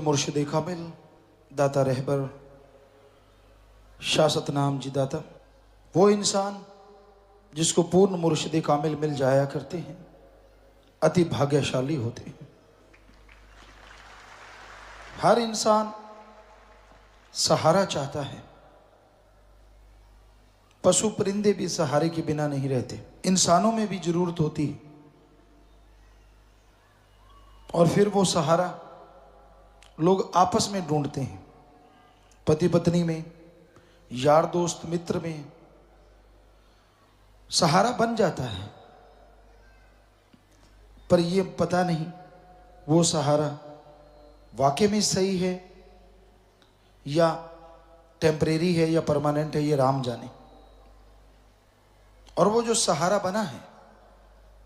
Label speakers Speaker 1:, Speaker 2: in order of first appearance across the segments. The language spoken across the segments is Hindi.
Speaker 1: मुर्शिद कामिल दाता रहबर शाह सतनाम जी दाता, वो इंसान जिसको पूर्ण मुर्शिद कामिल मिल जाया करते हैं अति भाग्यशाली होते हैं। हर इंसान सहारा चाहता है, पशु परिंदे भी सहारे के बिना नहीं रहते, इंसानों में भी जरूरत होती है। और फिर वो सहारा लोग आपस में ढूंढते हैं, पति पत्नी में, यार दोस्त मित्र में सहारा बन जाता है। पर ये पता नहीं वो सहारा वाकई में सही है या टेम्परेरी है या परमानेंट है, ये राम जाने। और वो जो सहारा बना है,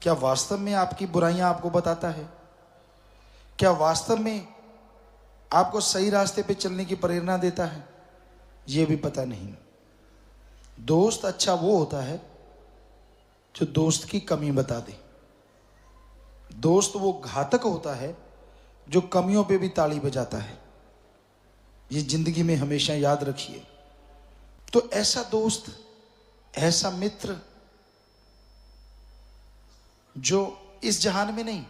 Speaker 1: क्या वास्तव में आपकी बुराइयां आपको बताता है? क्या वास्तव में आपको सही रास्ते पे चलने की प्रेरणा देता है? ये भी पता नहीं। दोस्त अच्छा वो होता है जो दोस्त की कमी बता दे। दोस्त वो घातक होता है जो कमियों पे भी ताली बजाता है। ये जिंदगी में हमेशा याद रखिए। तो ऐसा दोस्त, ऐसा मित्र जो इस जहान में नहीं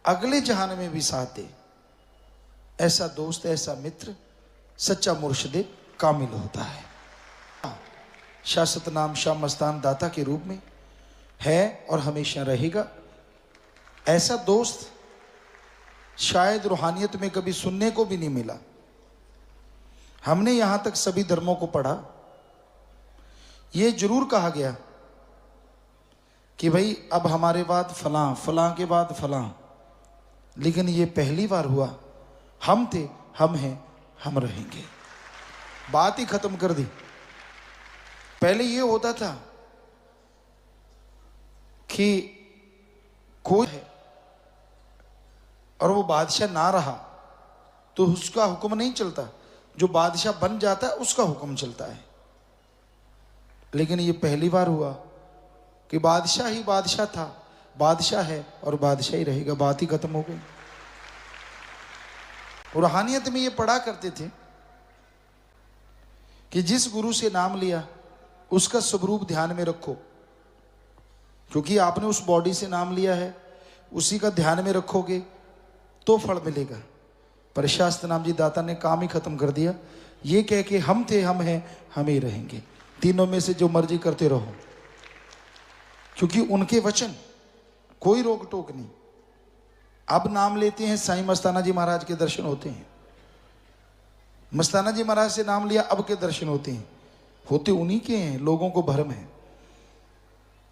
Speaker 1: अगले जहान में भी साथ दे, ऐसा दोस्त, ऐसा मित्र सच्चा मुर्शिद कामिल होता है। शाह सतनाम शाह मस्तान दाता के रूप में है और हमेशा रहेगा। ऐसा दोस्त शायद रूहानियत में कभी सुनने को भी नहीं मिला। हमने यहां तक सभी धर्मों को पढ़ा, यह जरूर कहा गया कि भाई अब हमारे बाद फलां, फलां के बाद फलां, लेकिन ये पहली बार हुआ हम थे, हम हैं, हम रहेंगे। बात ही खत्म कर दी। पहले ये होता था कि कोई है और वो बादशाह ना रहा तो उसका हुक्म नहीं चलता, जो बादशाह बन जाता है उसका हुक्म चलता है। लेकिन ये पहली बार हुआ कि बादशाह ही बादशाह था, बादशाह है और बादशाह ही रहेगा। बात ही खत्म हो गई। रूहानियत में ये पढ़ा करते थे कि जिस गुरु से नाम लिया उसका स्वरूप ध्यान में रखो, क्योंकि आपने उस बॉडी से नाम लिया है, उसी का ध्यान में रखोगे तो फल मिलेगा। पर शाह सतनाम जी दाता ने काम ही खत्म कर दिया, ये कह के हम थे, हम हैं, हम ही रहेंगे। तीनों में से जो मर्जी करते रहो, क्योंकि उनके वचन कोई रोक टोक नहीं। अब नाम लेते हैं, साईं मस्ताना जी महाराज के दर्शन होते हैं। मस्ताना जी महाराज से नाम लिया, अब के दर्शन होते हैं, होते उन्हीं के हैं, लोगों को भ्रम है।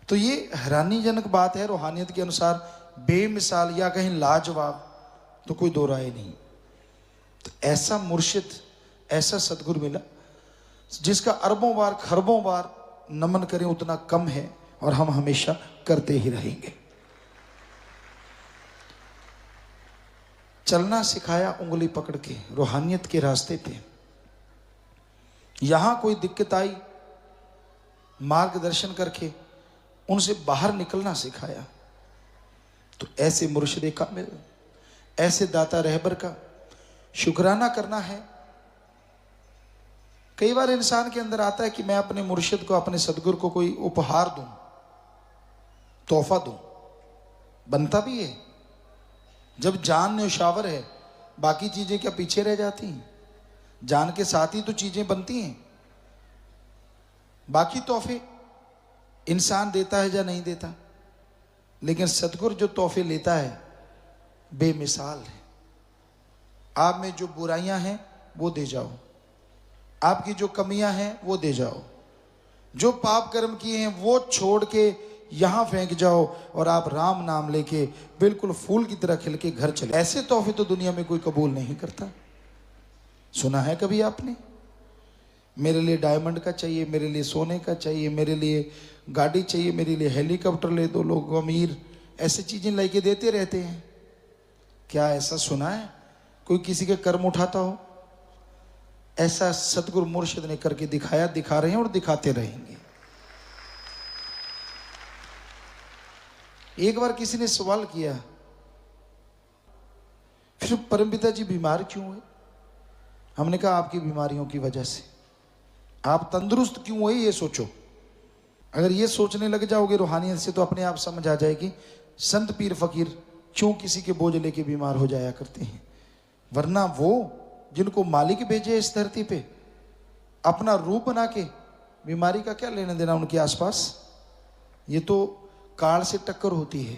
Speaker 1: तो ये हैरानीजनक बात है। रूहानियत के अनुसार बेमिसाल या कहीं लाजवाब, तो कोई दो राय नहीं। तो ऐसा मुर्शिद, ऐसा सदगुरु मिला जिसका अरबों बार खरबों बार नमन करें उतना कम है, और हम हमेशा करते ही रहेंगे। चलना सिखाया उंगली पकड़ के रूहानियत के रास्ते पे। यहां कोई दिक्कत आई, मार्गदर्शन करके उनसे बाहर निकलना सिखाया। तो ऐसे मुर्शिद कामिल, ऐसे दाता रहबर का शुक्राना करना है। कई बार इंसान के अंदर आता है कि मैं अपने मुर्शिद को, अपने सदगुरु को कोई उपहार दूं, तोहफा दूं। बनता भी है। जब जान न्यौशावर है, बाकी चीजें क्या पीछे रह जाती हैं? जान के साथ ही तो चीजें बनती हैं। बाकी तोहफे इंसान देता है या नहीं देता, लेकिन सदगुरु जो तोहफे लेता है बेमिसाल है। आप में जो बुराइयां हैं वो दे जाओ, आपकी जो कमियां हैं वो दे जाओ, जो पाप कर्म किए हैं वो छोड़ के यहां फेंक जाओ, और आप राम नाम लेके बिल्कुल फूल की तरह खिल के घर चले। ऐसे तोहफे तो दुनिया में कोई कबूल नहीं करता। सुना है कभी आपने? मेरे लिए डायमंड का चाहिए, मेरे लिए सोने का चाहिए, मेरे लिए गाड़ी चाहिए, मेरे लिए हेलीकॉप्टर ले दो। लोग अमीर ऐसी चीजें लेके देते रहते हैं। क्या ऐसा सुना है कोई किसी के कर्म उठाता हो? ऐसा सतगुरु मुर्शिद ने करके दिखाया, दिखा रहे हैं और दिखाते रहेंगे। एक बार किसी ने सवाल किया, फिर परमपिता जी बीमार क्यों हुए? हमने कहा आपकी बीमारियों की वजह से। आप तंदुरुस्त क्यों हुए ये सोचो। अगर ये सोचने लग जाओगे रूहानियत से तो अपने आप समझ आ जाएगी संत पीर फकीर क्यों किसी के बोझ लेके बीमार हो जाया करते हैं। वरना वो जिनको मालिक भेजे इस धरती पे अपना रूप बना के, बीमारी का क्या लेना देना उनके आसपास। ये तो काल से टक्कर होती है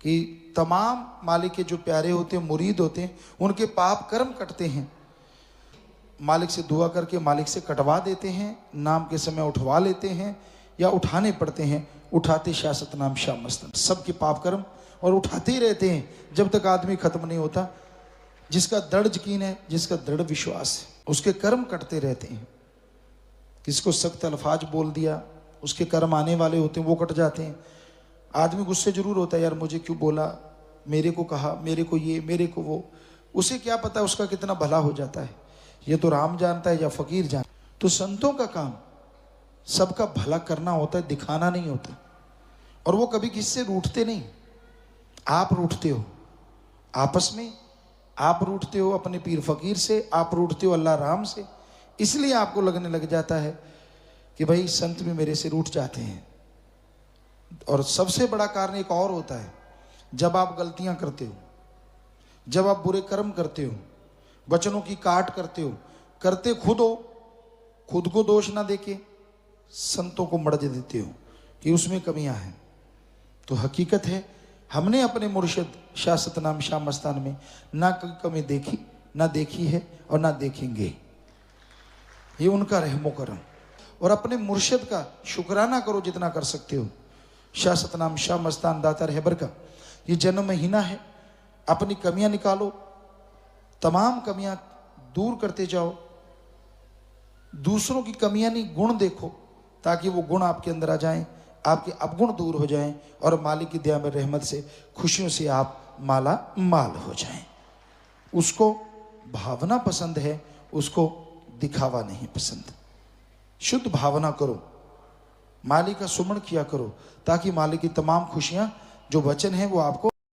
Speaker 1: कि तमाम मालिक के जो प्यारे होते हैं, मुरीद होते हैं, उनके पाप कर्म कटते हैं। मालिक से दुआ करके मालिक से कटवा देते हैं, नाम के समय उठवा लेते हैं या उठाने पड़ते हैं। उठाते शाह सतनाम शाह मस्तान, सबके पाप कर्म और उठाते ही रहते हैं जब तक आदमी खत्म नहीं होता। जिसका दृढ़ यकीन है, जिसका दृढ़ विश्वास है, उसके कर्म कटते रहते हैं। किसको सख्त अल्फाज बोल दिया, उसके कर्म आने वाले होते हैं, वो कट जाते हैं। आदमी गुस्से जरूर होता है, यार मुझे क्यों बोला, मेरे को कहा, मेरे को ये, मेरे को वो। उसे क्या पता उसका कितना भला हो जाता है। ये तो राम जानता है या फकीर जानता है। तो संतों का काम सबका भला करना होता है, दिखाना नहीं होता। और वो कभी किसी से रूठते नहीं। आप रूठते हो आपस में, आप रूठते हो अपने पीर फकीर से, आप रूठते हो अल्लाह राम से। इसलिए आपको लगने लग जाता है कि भाई संत भी मेरे से रूठ जाते हैं। और सबसे बड़ा कारण एक और होता है, जब आप गलतियां करते हो, जब आप बुरे कर्म करते हो, वचनों की काट करते हो, करते खुद हो, खुद को दोष ना देके संतों को मर्ज देते हो कि उसमें कमियां हैं। तो हकीकत है हमने अपने मुर्शिद शाह सतनाम शाह मस्तान में ना कोई कमी देखी, ना देखी है और ना देखेंगे। ये उनका रहमो करम। और अपने मुर्शिद का शुक्राना करो जितना कर सकते हो। शाह सतनाम शाह मस्तान दाता रहबर का ये जन्म महीना है, अपनी कमियां निकालो, तमाम कमियां दूर करते जाओ। दूसरों की कमियां नहीं, गुण देखो, ताकि वो गुण आपके अंदर आ जाएं, आपके अवगुण दूर हो जाएं और मालिक की दया में रहमत से खुशियों से आप माला माल हो जाएं। उसको भावना पसंद है, उसको दिखावा नहीं पसंद। शुद्ध भावना करो, मालिक का सुमन किया करो, ताकि मालिक की तमाम खुशियां जो वचन है वो आपको